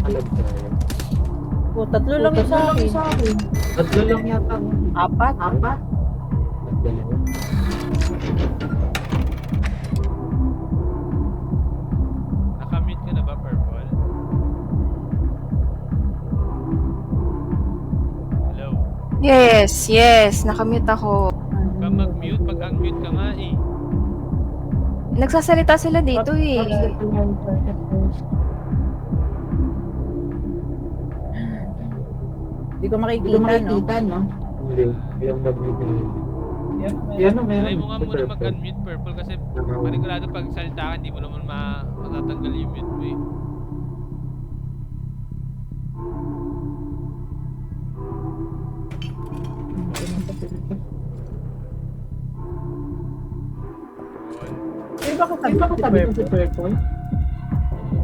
nakalag tayo. O, tatlo lang yung sa akin. Tatlo lang yata. Apat. At dalawa. Nakamute ka na ba, Purple? Hello? Yes, nakamute ako. Huwag kang mag-mute, mag-unmute ka nga eh. Nagsasalita sila dito eh. Hindi ko makikita, no? Hindi. Yung mag-mute. Yan o, meron. Try mo nga muna mag-unmute, Purple, kasi panigurado pag salita ka, hindi mo naman matatanggal yung mute mo eh. Hindi ba katabi ko si Purple?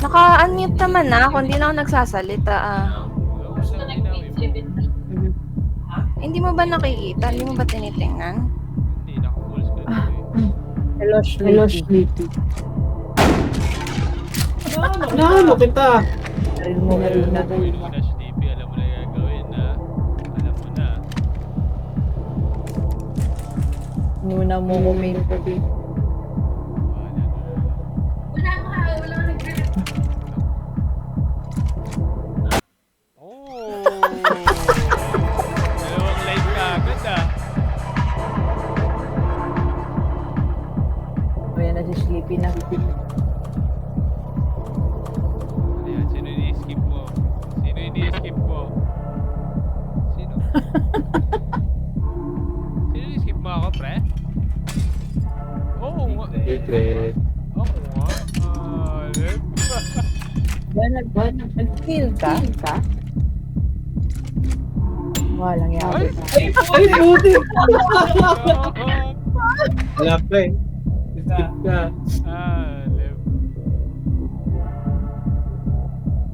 Naka-unmute naman na ako, hindi na ako nagsasalita ah. Hindi mo ba nakikita? Hindi mo ba tinitingnan? Hindi, naka-full screen ko eh. Hello, Sleepy. Nahalo kita. Narin mo na rin na. Uy, nung na-sleepy, alam mo na yung gagawin na. Alam mo na. Nuna mo kuming. Oh! Dalawang light ka agad ah. Ayan na si Sleepy na. Ayan, sino ini-skip mo? Sino ini-skip mo? Sino? Sino ini-skip mo ako, pre? Oo nga. Secret. Oo nga. Nag-kill ka? Walang yan. Ay! Ay, buti! Wala pa eh. Skip ka. Lep.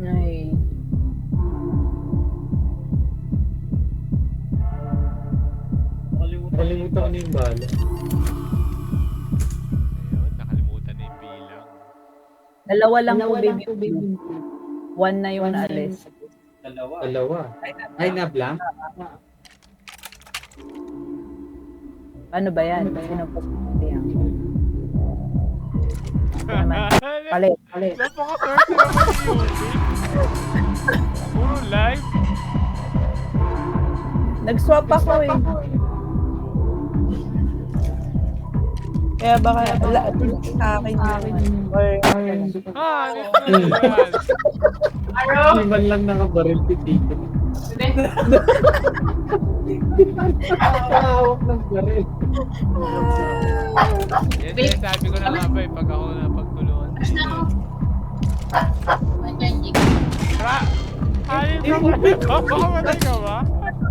Ay. Nakalimutan ko na yung bala. Ayun, nakalimutan na yung bilang. Dalawa lang po, baby. One na yung naalis. Dalawa. Ay, na-blank? Ano ba yan? Sino po yan? Palit. Napaka-swerte naman yun. Puro live. Nag-swap ako eh. Kaya baka sa akin yun. Or Ah, ano yan? Hindi man lang nakabaril si Tito. Nakahawak ng baril. Yan yung sabi ko na nga ba eh, pag ako napagtulungan dito. Ra! Ayun na ba ito? Makamatay ka ba?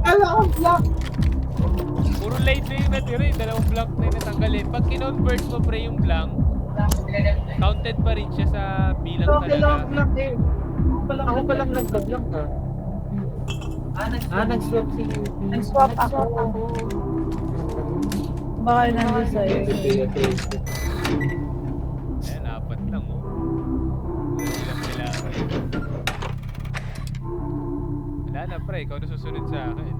Ala ko black! Puro late na yung natira eh, dalawang blank na yung natanggalin. Pag kinonvert mo pre yung blank, counted pa rin siya sa bilang Okay lang talaga. black eh. Ako pa lang nagka-black ha. Nag-swap si nag-swap ako. Baka nandun sa'yo. Ayan, apat lang oh. Wala lang kailangan. Wala na pre, ikaw na susunod sa akin.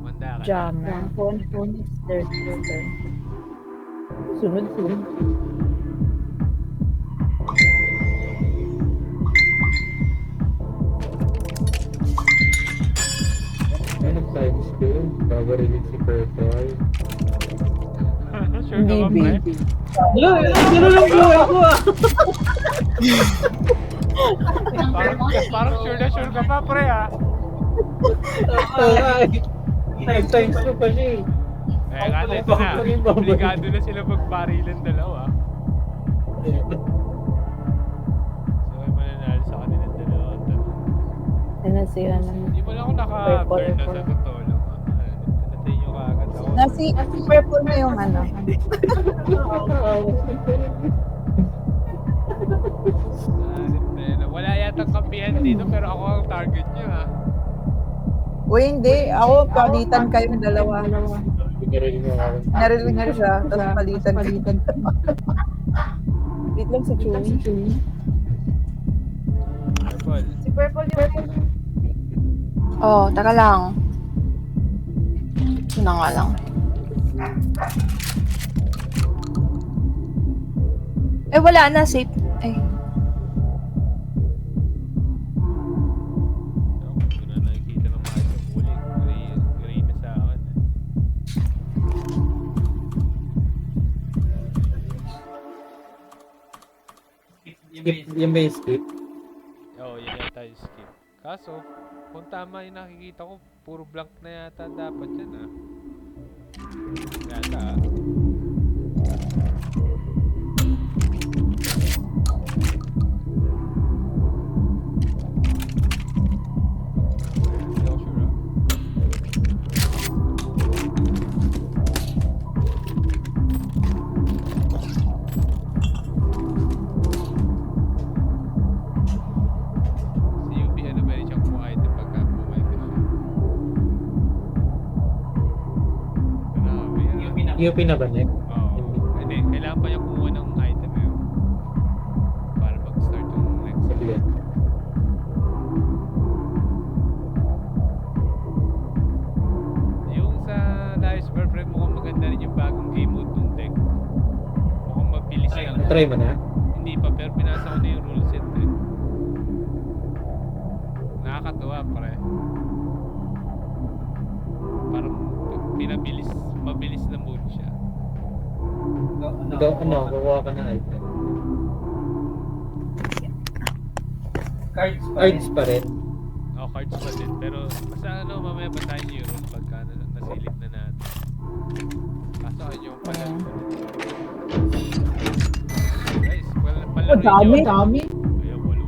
Manda ka na. Jammer. Phone is there. Sunod. Ano times ko? Babarinig si Purple. Sure ka ba pre? Wala, gano'n lang buhay ko ah! Parang sure na sure ka pa pre ah. Five times ko pa siya eh. Eh kala ito na, obligado na sila magbarilan dalawa. So ay mananalo sa kanilang dalawa. Ano siya naman. Hindi mo lang ako naka-burn na sa totoo lang ah. Natin nyo kaagad ako. Nasi purple na yung ano. Wala yatang kampihan dito pero ako ang target nyo ha. Uy, hindi. Ako, palitan kayong dalawa. Narinig ko siya, tapos palitan. Wait lang si Chewy. Purple, Oh, taka lang. Ito na nga lang. Eh, wala na. Safe. Eh. Hindi ko na nakikita ng mga sa huli. Gray na sa akin. Yung may skip. Oo, yun yata yung skip. Kaso, kung tama yung nakikita ko, puro blank na yata dapat yan ah. Yata ah. Hindi ako sure ah. Si UP ano ba rin siyang kumuha item pagka bumalik na siya. Grabe ah. UP na ba, Nick? Oo. Hindi, kailangan pa niya kumuha ng item yun. Para mag-start yung next. Sige. Yung sa Lies Girlfriend, mukhang maganda rin yung bagong game mode ng deck. Mukhang mabilis yan. Try mo na? Hindi pa, pero pinasa ko na yung rule set eh. Nakakatawa pare. Parang mabilis na mode siya. Kukuha ka na item. Cards pa rin. Cards pa din, pero basta mamaya pa tayo yung rule pagka nasilip na natin. Kaso ayun yung pala. Guys, palaro Dami. Ayun, walo.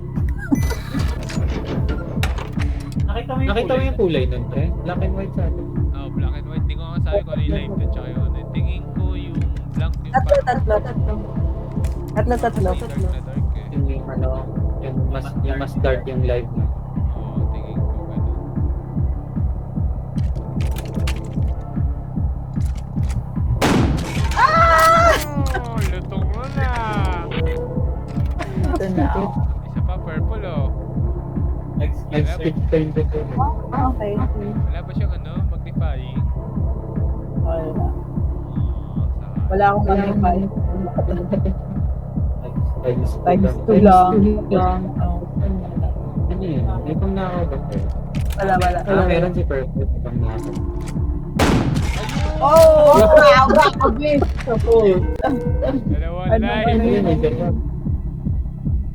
Nakita mo yung kulay nun, pre? Black and white sa atin. Black and white. Hindi ko nga sabi kung ano yung live doon tsaka yung ano. Tingin ko yung blank yung Tatlo. dark na dark eh. Yung ano, yung mas dark yung live mo. Oo, tingin ko ganun. Oh, lutong mo na! Ito na. Isa pa, purple oh. Nag-skip time ko. Okay. Wala ba siyang magnifying? Wala. Saka- Wala akong magnify. Times Times 2 lang. Ano yun? May pang nakaw ba, pre? Wala. Meron si Purple. Pang nakaw. Oh! Grabe! Dalawang Ano, live. Ano yun, may ganyan.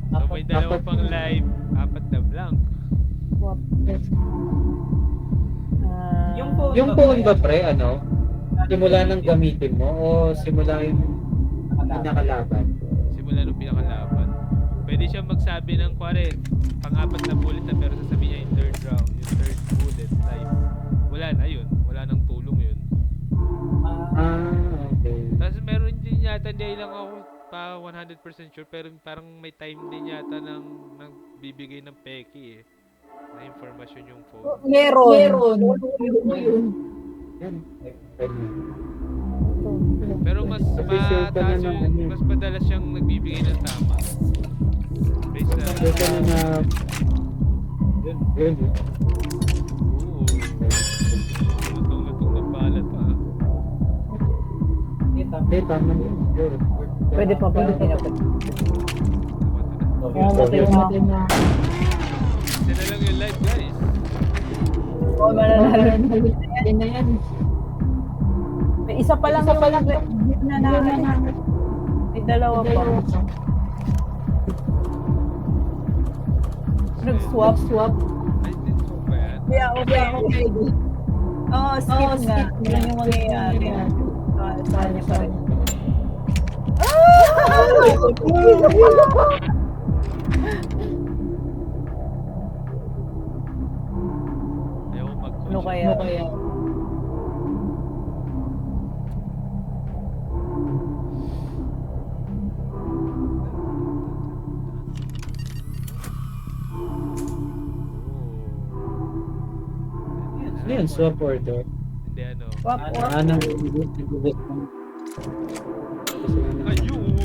So may dalawa pang live, 4 na blank. Yung phone ba, pre, ano? Simula nang gamitin mo o simula yung nakalaban? Simula nung pinakalaban. Pwede siya magsabi ng kuwari, pang-4 na bullet na pero sasabihin niya yung third round, yung third bullet live. Wala na yun. Wala nang tulong yun. Okay. Tapos meron din yata, hindi lang ako pa 100% sure, pero parang may time din yata ng bibigay ng peki eh. Na informasyon yung phone. Meron. Yan. Pero mas Official ka na mataas ng yung, ano. mas madalas siyang nagbibigay ng tama. Based sa... Ito na na... Yun. Oo. Lutong-lutong na pala pa. Hindi, tama yun. Pwede pa ba? Tama na. Isa na lang yung live guys. Oo, mananalo na yan. May isa pa lang na namin. May dalawa pa. Nag-swap. Ay, din ko ba yan? Yeah, okay. Oo, skip na. Yan yung mangyayari. Saan pa rin. Ayaw ko mag-coach. Ano kaya? Ano yun? Swap order. Hindi ano. Swap or? Anong Ayun!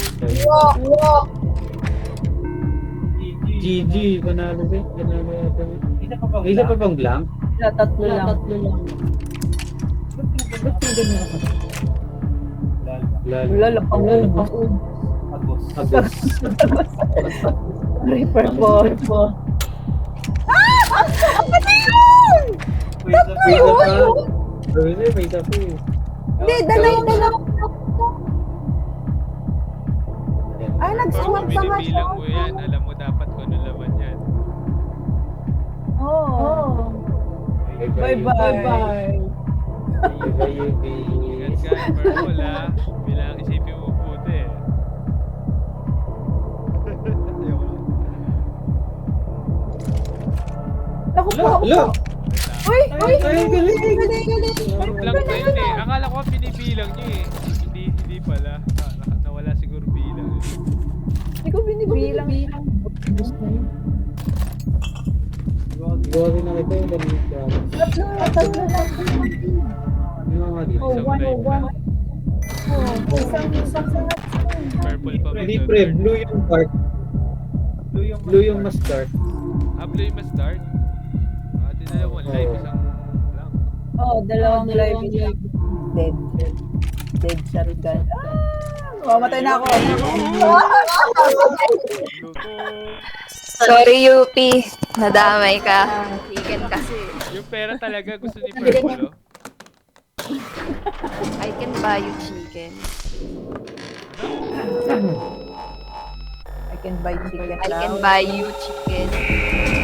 GG, panalo ba? Panalo yata. May isa pa bang blank? Tatlo lang. Ba't may ganyan ako? Lalo. Wala lang pang Agos. Reaper po. May isa pa. May isa pa eh. Hindi, dalawa. Ay, Pag nag-swap sa binibilang mo yan, alam mo dapat kung ano laman yan. Oh. Bye-bye. Ingat ka, Purple ha. Bilang isipin mo puti eh. Ayoko lang. Naku po. Lo! Uy! Ay, galing! Blank na yun eh. Akala ko binibilang nyo eh. Hindi pala. Nawala siguro bilang. Hindi ko binibilang. Gawa na kita yung ganit ka. Tatlo lang. Ano nga dito? Isang live na. Isang Purple pa may Hindi third. pre, blue yung part. Blue yung mas dark. Blue yung ma-start? Di dalawang live, isang blank. dalawang live yun. Dead shotgun. Mamatay na ako. Luto. Sorry, Yupi. Nadamay ka. Chicken kasi. Yung pera talaga gusto ni Purple oh. I can buy you chicken. I can buy chicken I can now. buy you chicken.